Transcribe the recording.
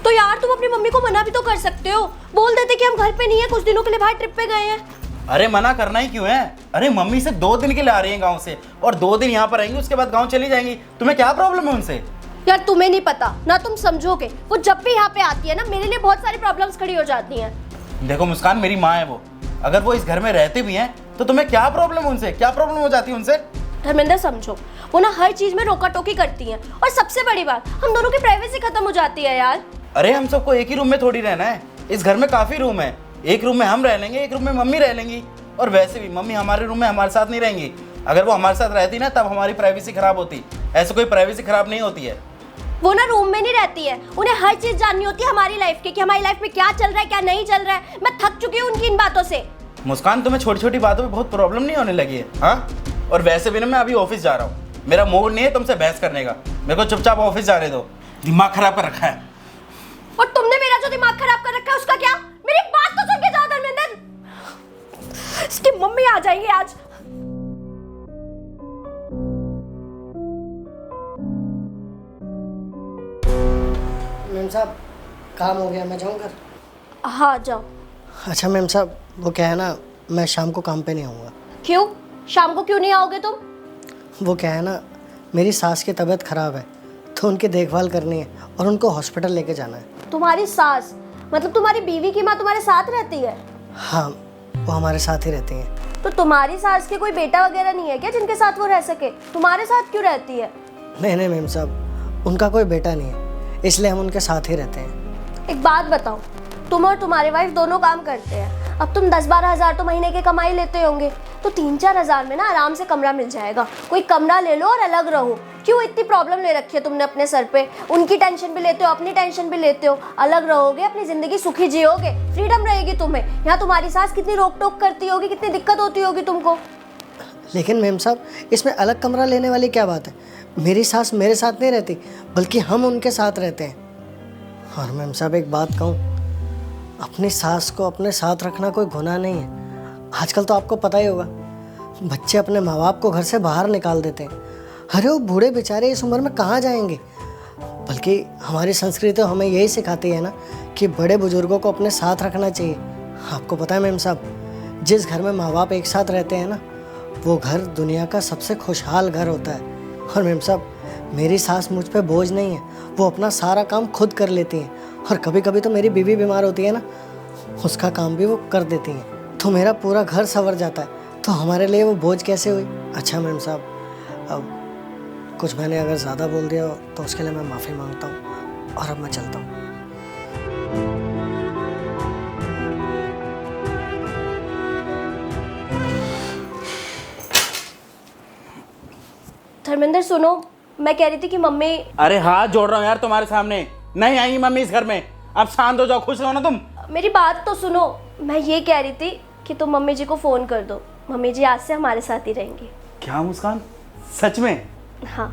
तो यार तुम अपनी मम्मी को मना भी तो कर सकते हो, बोल देते कि हम घर पे नहीं है, कुछ दिनों के लिए बाहर ट्रिप पे गए हैं। अरे मना करना ही क्यों है? अरे मम्मी से 2 दिन के लिए आ रही हैं गांव से, और 2 दिन यहाँ पर रहेंगी, उसके बाद गांव चली जाएंगी। तुम्हें क्या प्रॉब्लम है उनसे? यार तुम्हें नहीं पता ना, तुम समझोगे। वो जब भी यहाँ पे आती है ना, मेरे लिए बहुत सारी प्रॉब्लम्स खड़ी हो जाती हैं। देखो मुस्कान, मेरी माँ है वो, अगर वो इस घर में रहते भी हैं तो तुम्हें क्या प्रॉब्लम है उनसे? क्या प्रॉब्लम हो जाती है उनसे? धर्मेंद्र समझो, वो ना हर चीज में रोका टोकी करती हैं, और सबसे बड़ी बात, हम दोनों की प्राइवेसी खत्म हो जाती है यार। अरे हम सबको एक ही रूम में थोड़ी रहना है, इस घर में काफी रूम है। एक रूम में हम रह लेंगे, एक रूम में मम्मी रह लेंगी। और वैसे भी मम्मी हमारे रूम में हमारे साथ नहीं रहेंगी। अगर वो हमारे साथ रहती ना, तब हमारी प्राइवेसी खराब होती। ऐसे कोई प्राइवेसी खराब नहीं होती है। वो ना रूम में नहीं रहती है, उन्हें हर चीज जाननी होती है हमारी लाइफ की, कि हमारी लाइफ में क्या चल रहा है, क्या नहीं चल रहा है। मैं थक चुकी हूँ उनकी इन बातों से। मुस्कान, तुम्हें छोटी छोटी बातों में बहुत प्रॉब्लम नहीं होने लगी है? हाँ, और वैसे भी ना मैं अभी ऑफिस जा रहा हूँ, मेरा मूड नहीं है तुमसे बहस करने का। मेरे को चुपचाप ऑफिस जाने दो, दिमाग खराब कर रखा है। और तुमने मेरा जो दिमाग खराब कर रखा है उसका क्या? मेरी बात तो सुन के जाओ धर्मेंद्र, इसकी मम्मी आ जाएंगी आज। मैम साहब, काम हो गया, मैं जाऊँ घर? हाँ जाओ। अच्छा मैम साहब, वो क्या है ना, मैं शाम को काम पे नहीं आऊँगा। क्यों? शाम को क्यों नहीं आओगे तुम? वो क्या है ना, मेरी सास की तबीयत ख़राब है, तो उनकी देखभाल करनी है और उनको हॉस्पिटल लेके जाना है। तुम्हारी सास मतलब तुम्हारी बीवी की माँ तुम्हारे साथ रहती है? हाँ, वो हमारे साथ ही रहती हैं। तो तुम्हारी सास के कोई बेटा वगैरह नहीं है क्या जिनके साथ वो रह सके? तुम्हारे साथ क्यों रहती है? नहीं नहीं मैम साहब, उनका कोई बेटा नहीं है, इसलिए हम उनके साथ ही रहते हैं। एक बात बताओ, तुम और तुम्हारे वाइफ दोनों काम करते हैं, अब तुम 10-12 हज़ार तो महीने के कमाई लेते होंगे, तो 3-4 हज़ार में ना आराम से कमरा मिल जाएगा। कोई कमरा ले लो और अलग रहो। क्यों इतनी प्रॉब्लम ले रखी है तुमने अपने सर पे? उनकी टेंशन भी लेते हो, अपनी टेंशन भी लेते हो। अलग रहोगे, अपनी ज़िंदगी सुखी जियोगे, फ्रीडम रहेगी तुम्हें। यहाँ तुम्हारी सास कितनी रोक टोक करती होगी, कितनी दिक्कत होती होगी तुमको। लेकिन मैम साहब, इसमें अलग कमरा लेने वाली क्या बात है? मेरी सास मेरे साथ नहीं रहती, बल्कि हम उनके साथ रहते हैं। और मैम साहब एक बात कहूँ, अपनी सास को अपने साथ रखना कोई गुनाह नहीं है। आजकल तो आपको पता ही होगा, बच्चे अपने माँ बाप को घर से बाहर निकाल देते हैं। अरे वो बूढ़े बेचारे इस उम्र में कहाँ जाएंगे? बल्कि हमारी संस्कृति तो हमें यही सिखाती है ना कि बड़े बुजुर्गों को अपने साथ रखना चाहिए। आपको पता है मैम साहब, जिस घर में माँ बाप एक साथ रहते हैं ना, वो घर दुनिया का सबसे खुशहाल घर होता है। और मैम साहब, मेरी सास मुझ पे बोझ नहीं है, वो अपना सारा काम खुद कर लेती हैं। और कभी कभी तो मेरी बीवी बीमार होती है ना, उसका काम भी वो कर देती हैं, तो मेरा पूरा घर संवर जाता है। तो हमारे लिए वो बोझ कैसे हुई? अच्छा मैम साहब, अब कुछ मैंने अगर ज़्यादा बोल दिया तो उसके लिए मैं माफ़ी मांगता हूँ, और अब मैं चलता हूँ। धर्मेंद्र सुनो, मैं कह रही थी कि मम्मी। अरे हाथ जोड़ रहा हूँ यार तुम्हारे सामने, नहीं आएंगी मम्मी इस घर में। अब शांत हो जाओ, खुश रहो ना तुम। मेरी बात तो सुनो, मैं ये कह रही थी कि तुम मम्मी जी को फ़ोन कर दो, मम्मी जी आज से हमारे साथ ही रहेंगी। क्या मुस्कान, सच में? हाँ।